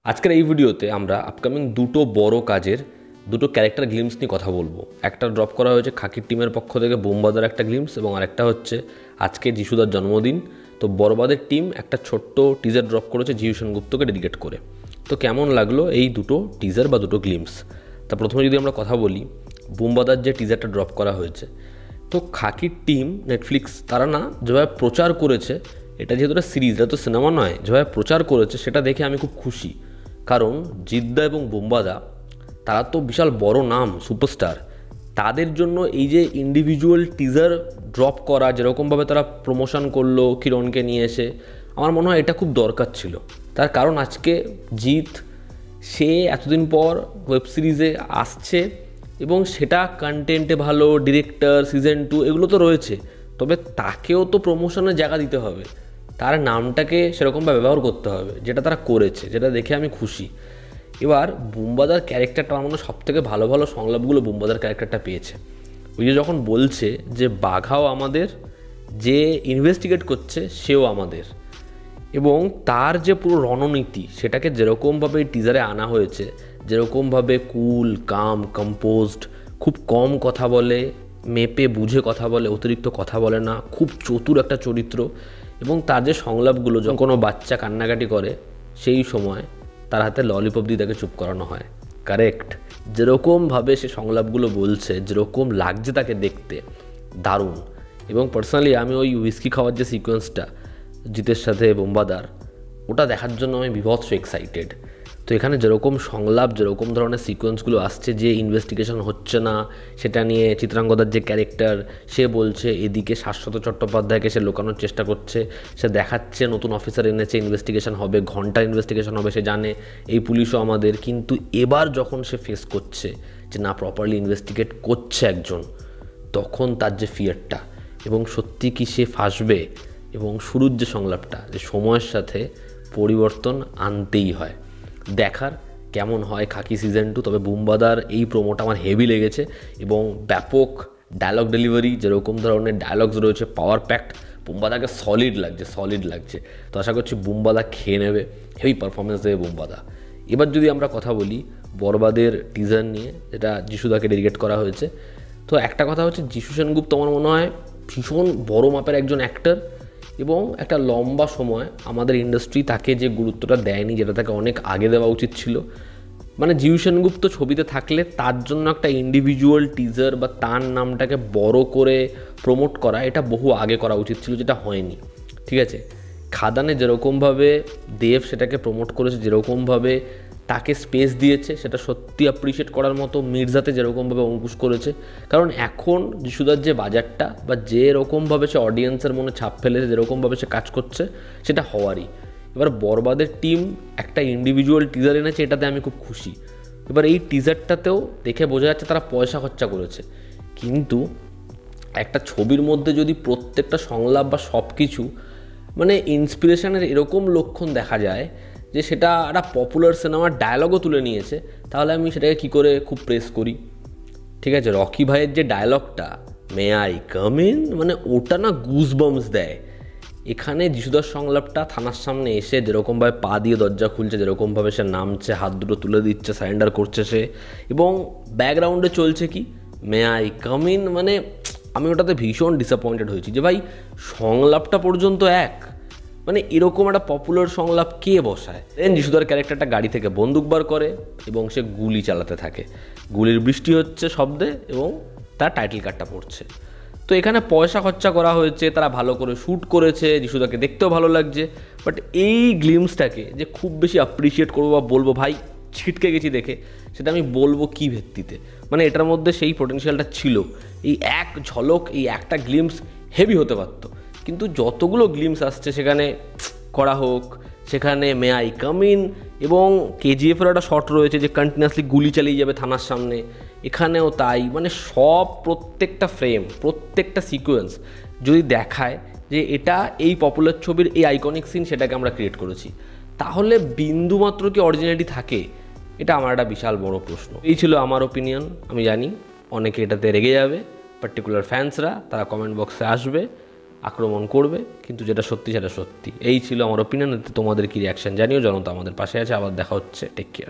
আজকের এই ভিডিওতে আমরা আপকামিং দুটো বড় কাজের দুটো ক্যারেক্টার গ্লিমস নিয়ে কথা বলবো। একটা ড্রপ করা হয়েছে খাকির টিমের পক্ষ থেকে বোমবাদার একটা গ্লিমস, এবং আরেকটা হচ্ছে আজকে যিশুদার জন্মদিন। তো বরবাদের টিম একটা ছোট্ট টিজার ড্রপ করেছে জিউ সেনগুপ্তকে ডেডিকেট করে। তো কেমন লাগলো এই দুটো টিজার বা দুটো গ্লিমস? তা প্রথমে যদি আমরা কথা বলি বোমবাদার যে টিজারটা ড্রপ করা হয়েছে, তো খাকির টিম নেটফ্লিক্স তারা না যেভাবে প্রচার করেছে, এটা যেহেতু একটা সিরিজ, এটা তো সিনেমা নয়, যেভাবে প্রচার করেছে সেটা দেখে আমি খুব খুশি। কারণ জিদ্দা এবং বোম্বাদা তারা তো বিশাল বড় নাম, সুপারস্টার। তাদের জন্য এই যে ইন্ডিভিজুয়াল টিজার ড্রপ করা, যেরকমভাবে তারা প্রমোশন করলো কিরণকে নিয়ে এসে, আমার মনে হয় এটা খুব দরকার ছিল। তার কারণ আজকে জিৎ সে এতদিন পর ওয়েব সিরিজে আসছে এবং সেটা কন্টেন্টে ভালো, ডিরেক্টর, সিজন 2 এগুলো তো রয়েছে, তবে তাকেও তো প্রমোশনের জায়গা দিতে হবে, তার নামটাকে সেরকমভাবে ব্যবহার করতে হবে, যেটা তারা করেছে, যেটা দেখে আমি খুশি। এবার বোম্বাদার ক্যারেক্টারটা আমার মনে হয় সবথেকে ভালো ভালো সংলাপগুলো বোম্বাদার ক্যারেক্টারটা পেয়েছে। ওই যে যখন বলছে যে বাঘাও আমাদের, যে ইনভেস্টিগেট করছে সেও আমাদের, এবং তার যে পুরো রণনীতি সেটাকে যেরকমভাবে টিজারে আনা হয়েছে, যেরকমভাবে কুল, কাম, কম্পোজড, খুব কম কথা বলে, মেপে বুঝে কথা বলে, অতিরিক্ত কথা বলে না, খুব চতুর একটা চরিত্র। এবং তার যে সংলাপগুলো, যখন কোনো বাচ্চা কান্নাকাটি করে সেই সময় তার হাতে ললিপপ দিয়ে তাকে চুপ করানো হয়, কারেক্ট, যেরকমভাবে সে সংলাপগুলো বলছে, যেরকম লাগছে তাকে দেখতে, দারুণ। এবং পার্সোনালি আমি ওই হুইস্কি খাওয়ার যে সিকোয়েন্সটা জিতের সাথে বোম্বাদার, ওটা দেখার জন্য আমি বিভৎস এক্সাইটেড। তো এখানে যেরকম সংলাপ, যেরকম ধরনের সিকোয়েন্সগুলো আসছে, যে ইনভেস্টিগেশন হচ্ছে না সেটা নিয়ে চিত্রাঙ্গদার যে ক্যারেক্টার, সে বলছে এদিকে শাশ্বত চট্টোপাধ্যায়কে সে লুকানোর চেষ্টা করছে, সে দেখাচ্ছে নতুন অফিসার এনেছে, ইনভেস্টিগেশন হবে, ঘন্টার ইনভেস্টিগেশন হবে, সে জানে এই পুলিশও আমাদের। কিন্তু এবার যখন সে ফেস করছে যে না, প্রপারলি ইনভেস্টিগেট করছে একজন, তখন তার যে ফিয়ারটা, এবং সত্যি কি সে ফাঁসবে, এবং শুরুর যে সংলাপটা যে সময়ের সাথে পরিবর্তন আনতেই হয়, দেখার কেমন হয় খাকি সিজন 2। তবে বুম্বাদার এই প্রোমোটা আমার হেভি লেগেছে, এবং ব্যাপক ডায়লগ ডেলিভারি, যেরকম ধরনের ডায়লগস রয়েছে পাওয়ার প্যাক্ট, বুম্বাদাকে সলিড লাগছে। তো আশা করছি বুম্বাদা খেয়ে নেবে, হেভি পারফরমেন্স দেবে বুম্বাদা। এবার যদি আমরা কথা বলি বরবাদের টিজার নিয়ে, যেটা যিশুদাকে ডেডিকেট করা হয়েছে, তো একটা কথা হচ্ছে যিশু সেনগুপ্ত আমার মনে হয় ভীষণ বড় মাপের একজন অ্যাক্টর, এবং একটা লম্বা সময় আমাদের ইন্ডাস্ট্রি তাকে যে গুরুত্বটা দেয়নি, যেটা তাকে অনেক আগে দেওয়া উচিত ছিল। মানে জিউ সেনগুপ্ত ছবিতে থাকলে তার জন্য একটা ইন্ডিভিজুয়াল টিজার বা তার নামটাকে বড় করে প্রমোট করা, এটা বহু আগে করা উচিত ছিল, যেটা হয়নি। ঠিক আছে, খাদানে যেরকমভাবে দেব সেটাকে প্রমোট করেছে, যেরকমভাবে তাকে স্পেস দিয়েছে, সেটা সত্যি অ্যাপ্রিসিয়েট করার মতো। মির্জাতে যেরকমভাবে অঙ্কুশ করেছে, কারণ এখন যিশুদার যে বাজারটা বা যেরকমভাবে সে অডিয়েন্সের মনে ছাপ ফেলেছে, যেরকমভাবে সে কাজ করছে, সেটা হওয়ারই। এবার বরবাদের টিম একটা ইন্ডিভিজুয়াল টিজার এনেছে, এটাতে আমি খুব খুশি। এবার এই টিজারটাতেও দেখে বোঝা যাচ্ছে তারা পয়সা খরচা করেছে, কিন্তু একটা ছবির মধ্যে যদি প্রত্যেকটা সংলাপ বা সব কিছু মানে ইন্সপিরেশনের এরকম লক্ষণ দেখা যায় যে সেটা একটা পপুলার সিনেমার ডায়লগও তুলে নিয়েছে, তাহলে আমি সেটাকে কী করে খুব প্রেস করি। ঠিক আছে, রকি ভাইয়ের যে ডায়লগটা, মে আই কাম ইন, মানে ওটা না গুজবাম্পস দেয়। এখানে যিশুদার সংলাপটা থানার সামনে এসে যেরকমভাবে পা দিয়ে দরজা খুলছে, যেরকমভাবে সে নামছে, হাত দুটো তুলে দিচ্ছে, সারেন্ডার করছে সে, এবং ব্যাকগ্রাউন্ডে চলছে কি, মে আই কাম ইন, মানে আমি ওটাতে ভীষণ ডিসঅ্যাপয়েন্টেড হয়েছি যে ভাই সংলাপটা পর্যন্ত এক, মানে এরকম একটা পপুলার সংলাপ কে বসায়। দেন যিশুদার ক্যারেক্টারটা গাড়ি থেকে বন্দুক বার করে এবং সে গুলি চালাতে থাকে, গুলির বৃষ্টি হচ্ছে শব্দে, এবং তার টাইটেল কার্ডটা পড়ছে। তো এখানে পয়সা খরচা করা হয়েছে, তারা ভালো করে শ্যুট করেছে, যিশুদাকে দেখতেও ভালো লাগছে, বাট এই গ্লিমসটাকে যে খুব বেশি অ্যাপ্রিসিয়েট করবো বা বলবো ভাই ছিটকে গেছি দেখে, সেটা আমি বলবো কী ভিত্তিতে? মানে এটার মধ্যে সেই পোটেনশিয়ালটা ছিল, এই এক ঝলক, এই একটা গ্লিমস হেভি হতে পারতো। কিন্তু যতগুলো গ্লিমস আসছে সেখানে করা হোক, সেখানে মে আই কাম ইন, এবং কেজিএফের একটা শট রয়েছে যে কন্টিনিউয়াসলি গুলি চালিয়ে যাবে থানার সামনে, এখানেও তাই। মানে সব প্রত্যেকটা ফ্রেম, প্রত্যেকটা সিকোয়েন্স যদি দেখায় যে এটা এই পপুলার ছবির এই আইকনিক সিন, সেটাকে আমরা ক্রিয়েট করেছি, তাহলে বিন্দুমাত্র কি অরিজিনালিটি থাকে? এটা আমার একটা বিশাল বড় প্রশ্ন। এই ছিল আমার ওপিনিয়ন। আমি জানি অনেকে এটাতে রেগে যাবে, পার্টিকুলার ফ্যান্সরা, তারা কমেন্ট বক্সে আসবে, আক্রমণ করবে, কিন্তু যেটা সত্যি সেটা সত্যি। এই ছিল আমার ওপিনিয়ন। তোমাদের কি রিয়াকশন জানিও। জনতা আমাদের পাশে আছে। আবার দেখা হচ্ছে। Take care.